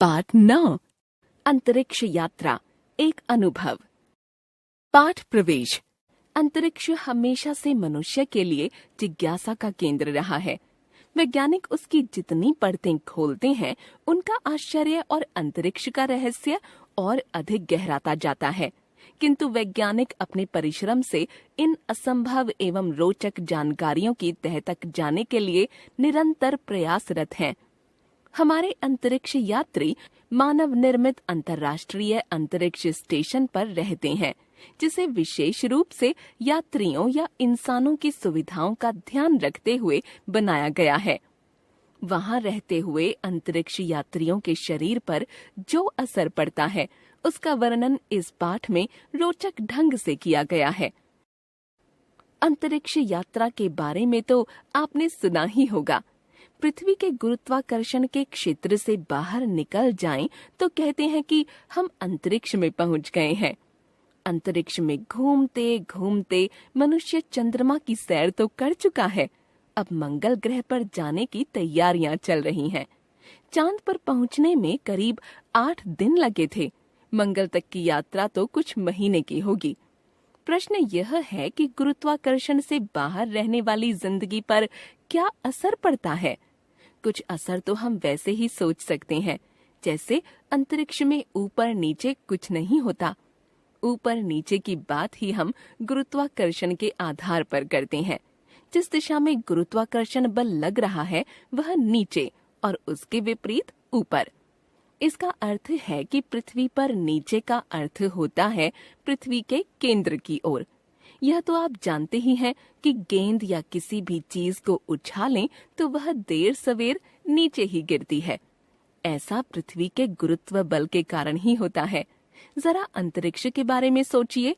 पाठ 9 अंतरिक्ष यात्रा एक अनुभव। पाठ प्रवेश। अंतरिक्ष हमेशा से मनुष्य के लिए जिज्ञासा का केंद्र रहा है। वैज्ञानिक उसकी जितनी परतें खोलते हैं, उनका आश्चर्य और अंतरिक्ष का रहस्य और अधिक गहराता जाता है। किंतु वैज्ञानिक अपने परिश्रम से इन असंभव एवं रोचक जानकारियों की तह तक जाने के लिए निरंतर प्रयासरत हैं। हमारे अंतरिक्ष यात्री मानव निर्मित अंतर्राष्ट्रीय अंतरिक्ष स्टेशन पर रहते हैं, जिसे विशेष रूप से यात्रियों या इंसानों की सुविधाओं का ध्यान रखते हुए बनाया गया है। वहां रहते हुए अंतरिक्ष यात्रियों के शरीर पर जो असर पड़ता है, उसका वर्णन इस पाठ में रोचक ढंग से किया गया है। अंतरिक्ष यात्रा के बारे में तो आपने सुना ही होगा। पृथ्वी के गुरुत्वाकर्षण के क्षेत्र से बाहर निकल जाएं तो कहते हैं कि हम अंतरिक्ष में पहुंच गए हैं। अंतरिक्ष में घूमते घूमते मनुष्य चंद्रमा की सैर तो कर चुका है। अब मंगल ग्रह पर जाने की तैयारियां चल रही हैं। चांद पर पहुंचने में करीब 8 दिन लगे थे। मंगल तक की यात्रा तो कुछ महीने की होगी। प्रश्न यह है कि गुरुत्वाकर्षण से बाहर रहने वाली जिंदगी पर क्या असर पड़ता है। कुछ असर तो हम वैसे ही सोच सकते हैं, जैसे अंतरिक्ष में ऊपर नीचे कुछ नहीं होता। ऊपर नीचे की बात ही हम गुरुत्वाकर्षण के आधार पर करते हैं। जिस दिशा में गुरुत्वाकर्षण बल लग रहा है वह नीचे और उसके विपरीत ऊपर। इसका अर्थ है कि पृथ्वी पर नीचे का अर्थ होता है पृथ्वी के केंद्र की ओर। यह तो आप जानते ही हैं कि गेंद या किसी भी चीज को उछालें तो वह देर सवेर नीचे ही गिरती है। ऐसा पृथ्वी के गुरुत्व बल के कारण ही होता है। जरा अंतरिक्ष के बारे में सोचिए।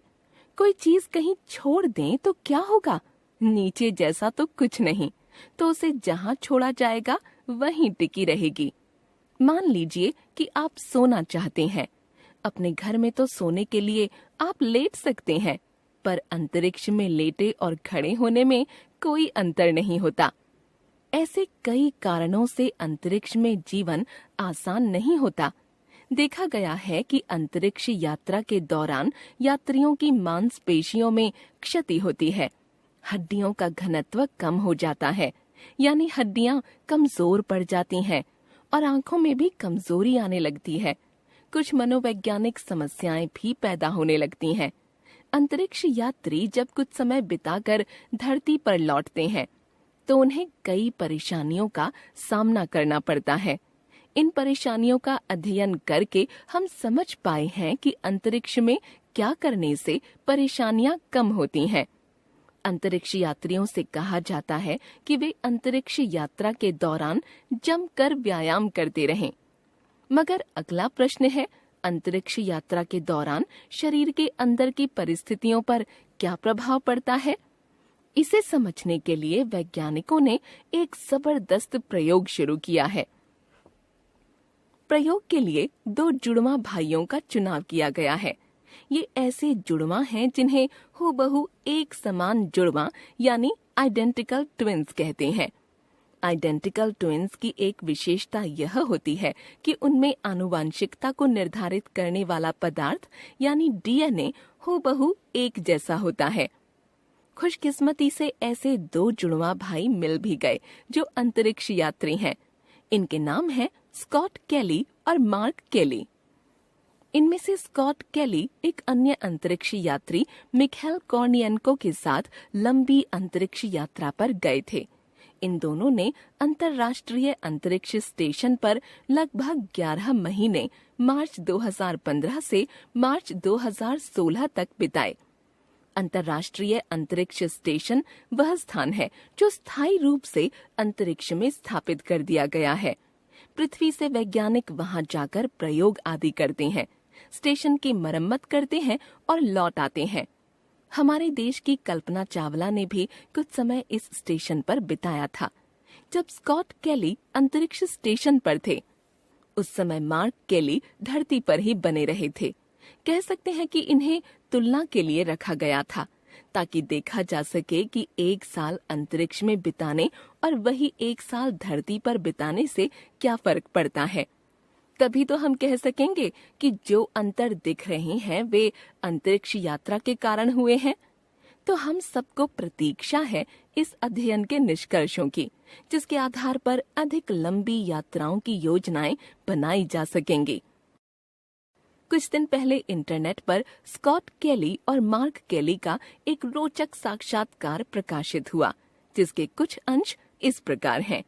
कोई चीज कहीं छोड़ दें तो क्या होगा? नीचे जैसा तो कुछ नहीं, तो उसे जहां छोड़ा जाएगा वहीं टिकी रहेगी। मान लीजिए कि आप सोना चाहते हैं। अपने घर में तो सोने के लिए आप लेट सकते हैं, पर अंतरिक्ष में लेटे और खड़े होने में कोई अंतर नहीं होता। ऐसे कई कारणों से अंतरिक्ष में जीवन आसान नहीं होता। देखा गया है कि अंतरिक्ष यात्रा के दौरान यात्रियों की मांसपेशियों में क्षति होती है। हड्डियों का घनत्व कम हो जाता है, यानी हड्डियां कमजोर पड़ जाती हैं और आंखों में भी कमजोरी आने लगती है। कुछ मनोवैज्ञानिक समस्याएं भी पैदा होने लगती हैं। अंतरिक्ष यात्री जब कुछ समय बिताकर धरती पर लौटते हैं तो उन्हें कई परेशानियों का सामना करना पड़ता है। इन परेशानियों का अध्ययन करके हम समझ पाए हैं कि अंतरिक्ष में क्या करने से परेशानियां कम होती हैं। अंतरिक्ष यात्रियों से कहा जाता है कि वे अंतरिक्ष यात्रा के दौरान जमकर व्यायाम करते रहें। मगर अगला प्रश्न है, अंतरिक्ष यात्रा के दौरान शरीर के अंदर की परिस्थितियों पर क्या प्रभाव पड़ता है? इसे समझने के लिए वैज्ञानिकों ने एक जबरदस्त प्रयोग शुरू किया है। प्रयोग के लिए 2 जुड़वा भाइयों का चुनाव किया गया है। ये ऐसे जुड़वा हैं जिन्हें हूबहू एक समान जुड़वा यानी आइडेंटिकल ट्विन्स कहते हैं। आइडेंटिकल ट्विन्स की एक विशेषता यह होती है कि उनमें आनुवांशिकता को निर्धारित करने वाला पदार्थ यानी डीएनए हूबहू एक जैसा होता है। खुशकिस्मती से ऐसे 2 जुड़वा भाई मिल भी गए जो अंतरिक्ष यात्री हैं। इनके नाम हैं स्कॉट केली और मार्क केली। इनमें से स्कॉट केली एक अन्य अंतरिक्ष यात्री मिखाइल कोर्निएंको के साथ लंबी अंतरिक्ष यात्रा पर गए थे। इन दोनों ने अंतर्राष्ट्रीय अंतरिक्ष स्टेशन पर लगभग 11 महीने मार्च 2015 से मार्च 2016 तक बिताए। अंतर्राष्ट्रीय अंतरिक्ष स्टेशन वह स्थान है जो स्थायी रूप से अंतरिक्ष में स्थापित कर दिया गया है। पृथ्वी से वैज्ञानिक वहां जाकर प्रयोग आदि करते हैं, स्टेशन की मरम्मत करते हैं और लौट आते हैं। हमारे देश की कल्पना चावला ने भी कुछ समय इस स्टेशन पर बिताया था। जब स्कॉट केली अंतरिक्ष स्टेशन पर थे, उस समय मार्क केली धरती पर ही बने रहे थे। कह सकते हैं कि इन्हें तुलना के लिए रखा गया था, ताकि देखा जा सके कि 1 साल अंतरिक्ष में बिताने और वही 1 साल धरती पर बिताने से क्या फर्क पड़ता है। तभी तो हम कह सकेंगे कि जो अंतर दिख रहे हैं वे अंतरिक्ष यात्रा के कारण हुए हैं। तो हम सबको प्रतीक्षा है इस अध्ययन के निष्कर्षों की, जिसके आधार पर अधिक लंबी यात्राओं की योजनाएं बनाई जा सकेंगी। कुछ दिन पहले इंटरनेट पर स्कॉट केली और मार्क केली का एक रोचक साक्षात्कार प्रकाशित हुआ, जिसके कुछ अंश इस प्रकार हैं।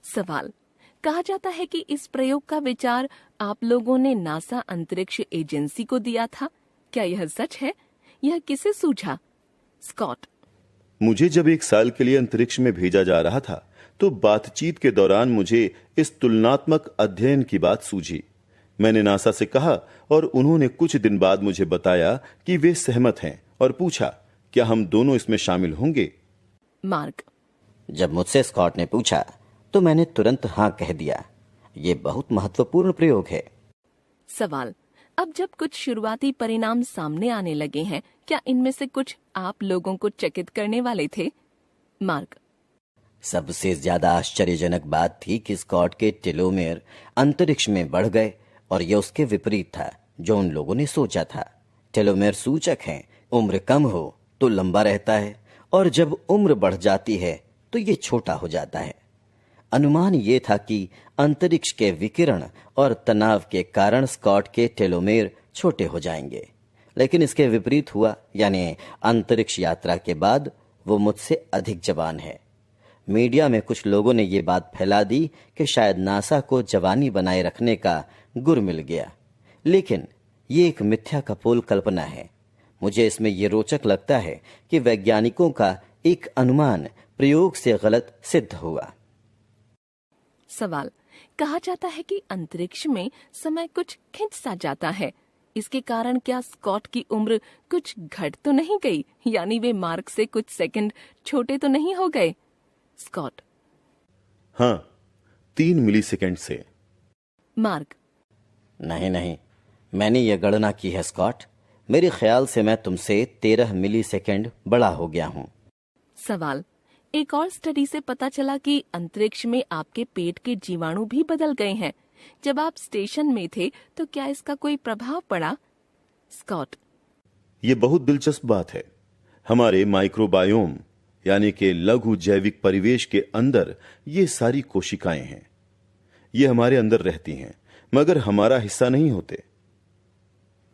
सवाल: कहा जाता है कि इस प्रयोग का विचार आप लोगों ने नासा अंतरिक्ष एजेंसी को दिया था। क्या यह सच है? यह किसे सूझा? स्कॉट: मुझे जब 1 साल के लिए अंतरिक्ष में भेजा जा रहा था तो बातचीत के दौरान मुझे इस तुलनात्मक अध्ययन की बात सूझी। मैंने नासा से कहा और उन्होंने कुछ दिन बाद मुझे बताया कि वे सहमत हैं और पूछा क्या हम दोनों इसमें शामिल होंगे। मार्क: जब मुझसे स्कॉट ने पूछा तो मैंने तुरंत हाँ कह दिया। ये बहुत महत्वपूर्ण प्रयोग है। सवाल: अब जब कुछ शुरुआती परिणाम सामने आने लगे हैं, क्या इनमें से कुछ आप लोगों को चकित करने वाले थे? मार्क: सबसे ज्यादा आश्चर्यजनक बात थी कि स्कॉट के टेलोमेर अंतरिक्ष में बढ़ गए और यह उसके विपरीत था जो उन लोगों ने सोचा था। टेलोमेर सूचक हैं, उम्र कम हो तो लंबा रहता है और जब उम्र बढ़ जाती है तो ये छोटा हो जाता है। अनुमान ये था कि अंतरिक्ष के विकिरण और तनाव के कारण स्कॉट के टेलोमेर छोटे हो जाएंगे, लेकिन इसके विपरीत हुआ, यानी अंतरिक्ष यात्रा के बाद वो मुझसे अधिक जवान है। मीडिया में कुछ लोगों ने ये बात फैला दी कि शायद नासा को जवानी बनाए रखने का गुर मिल गया, लेकिन ये एक मिथ्या कपोल कल्पना है। मुझे इसमें यह रोचक लगता है कि वैज्ञानिकों का एक अनुमान प्रयोग से गलत सिद्ध हुआ। सवाल: कहा जाता है कि अंतरिक्ष में समय कुछ खिंच सा जाता है। इसके कारण क्या स्कॉट की उम्र कुछ घट तो नहीं गई, यानी वे मार्क से कुछ सेकंड छोटे तो नहीं हो गए? स्कॉट: हाँ, 3 मिलीसेकंड से। मार्क: नहीं, मैंने ये गणना की है स्कॉट। मेरे ख्याल से मैं तुमसे 13 मिलीसेकंड बड़ा हो गया हूँ। सवाल: एक और स्टडी से पता चला कि अंतरिक्ष में आपके पेट के जीवाणु भी बदल गए हैं। जब आप स्टेशन में थे तो क्या इसका कोई प्रभाव पड़ा? स्कॉट: ये बहुत दिलचस्प बात है। हमारे माइक्रोबायोम यानी कि लघु जैविक परिवेश के अंदर ये सारी कोशिकाएं हैं। ये हमारे अंदर रहती हैं मगर हमारा हिस्सा नहीं होते।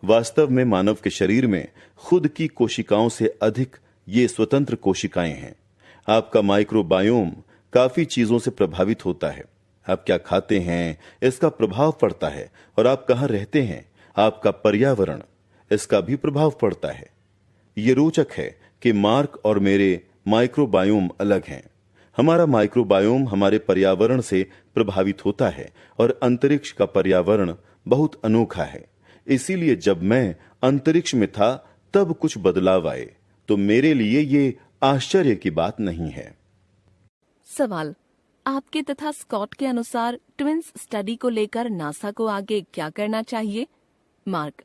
वास्तव में मानव के शरीर में खुद की कोशिकाओं से अधिक ये स्वतंत्र कोशिकाएं हैं। आपका माइक्रोबायोम काफी चीजों से प्रभावित होता है। आप क्या खाते हैं इसका प्रभाव पड़ता है, और आप कहां रहते हैं, आपका पर्यावरण, इसका भी प्रभाव पड़ता है। ये रोचक है कि मार्क और मेरे माइक्रोबायोम अलग हैं। हमारा माइक्रोबायोम हमारे पर्यावरण से प्रभावित होता है और अंतरिक्ष का पर्यावरण बहुत अनोखा है। इसीलिए जब मैं अंतरिक्ष में था तब कुछ बदलाव आए, तो मेरे लिए ये आश्चर्य की बात नहीं है। सवाल: आपके तथा स्कॉट के अनुसार ट्विंस स्टडी को लेकर नासा को आगे क्या करना चाहिए? मार्क: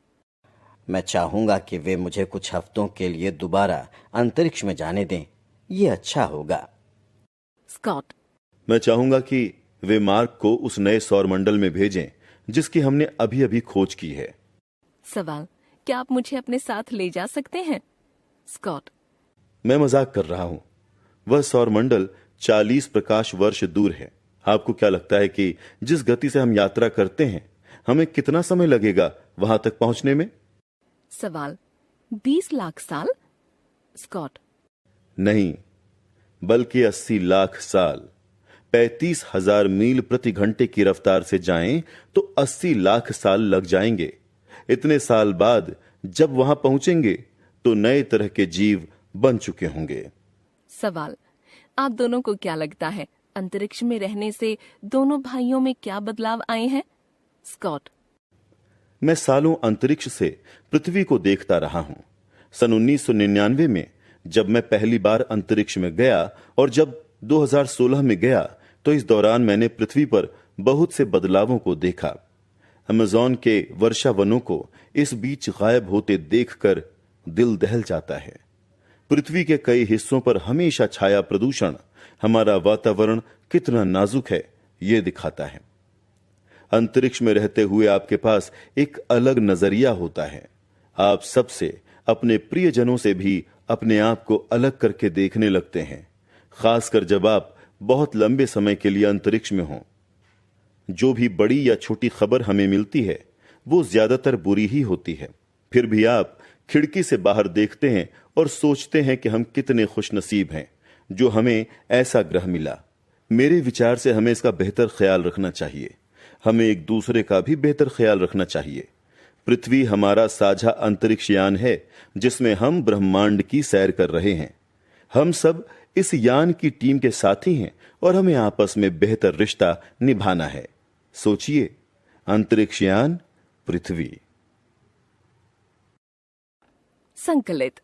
मैं चाहूंगा कि वे मुझे कुछ हफ्तों के लिए दोबारा अंतरिक्ष में जाने दें। ये अच्छा होगा। स्कॉट: मैं चाहूंगा कि वे मार्क को उस नए सौरमंडल में भेजें जिसकी हमने अभी अभी खोज की है। सवाल: क्या आप मुझे अपने साथ ले जा सकते हैं? स्कॉट: मैं मजाक कर रहा हूं। वह सौरमंडल 40 प्रकाश वर्ष दूर है। आपको क्या लगता है कि जिस गति से हम यात्रा करते हैं, हमें कितना समय लगेगा वहां तक पहुंचने में? सवाल: 20 लाख साल? स्कॉट: नहीं, बल्कि 80 लाख साल। 35,000 मील प्रति घंटे की रफ्तार से जाएं तो 80 लाख साल लग जाएंगे। इतने साल बाद जब वहां पहुंचेंगे तो नए तरह के जीव बन चुके होंगे। सवाल: आप दोनों को क्या लगता है, अंतरिक्ष में रहने से दोनों भाइयों में क्या बदलाव आए हैं? स्कॉट: मैं सालों अंतरिक्ष से पृथ्वी को देखता रहा हूं। सन 1999 में जब मैं पहली बार अंतरिक्ष में गया और जब 2016 में गया तो इस दौरान मैंने पृथ्वी पर बहुत से बदलावों को देखा। अमेज़न के वर्षा वनों को इस बीच गायब होते देखकर दिल दहल जाता है। पृथ्वी के कई हिस्सों पर हमेशा छाया प्रदूषण हमारा वातावरण कितना नाजुक है ये दिखाता है। अंतरिक्ष में रहते हुए आपके पास एक अलग नजरिया होता है। आप सबसे, अपने प्रियजनों से भी अपने आप को अलग करके देखने लगते हैं, खासकर जब आप बहुत लंबे समय के लिए अंतरिक्ष में हों। जो भी बड़ी या छोटी खबर हमें मिलती है वो ज्यादातर बुरी ही होती है। फिर भी आप खिड़की से बाहर देखते हैं और सोचते हैं कि हम कितने खुशनसीब हैं जो हमें ऐसा ग्रह मिला। मेरे विचार से हमें इसका बेहतर ख्याल रखना चाहिए। हमें एक दूसरे का भी बेहतर ख्याल रखना चाहिए। पृथ्वी हमारा साझा अंतरिक्ष यान है जिसमें हम ब्रह्मांड की सैर कर रहे हैं। हम सब इस यान की टीम के साथी हैं और हमें आपस में बेहतर रिश्ता निभाना है। सोचिए, अंतरिक्ष यान पृथ्वी। संकलित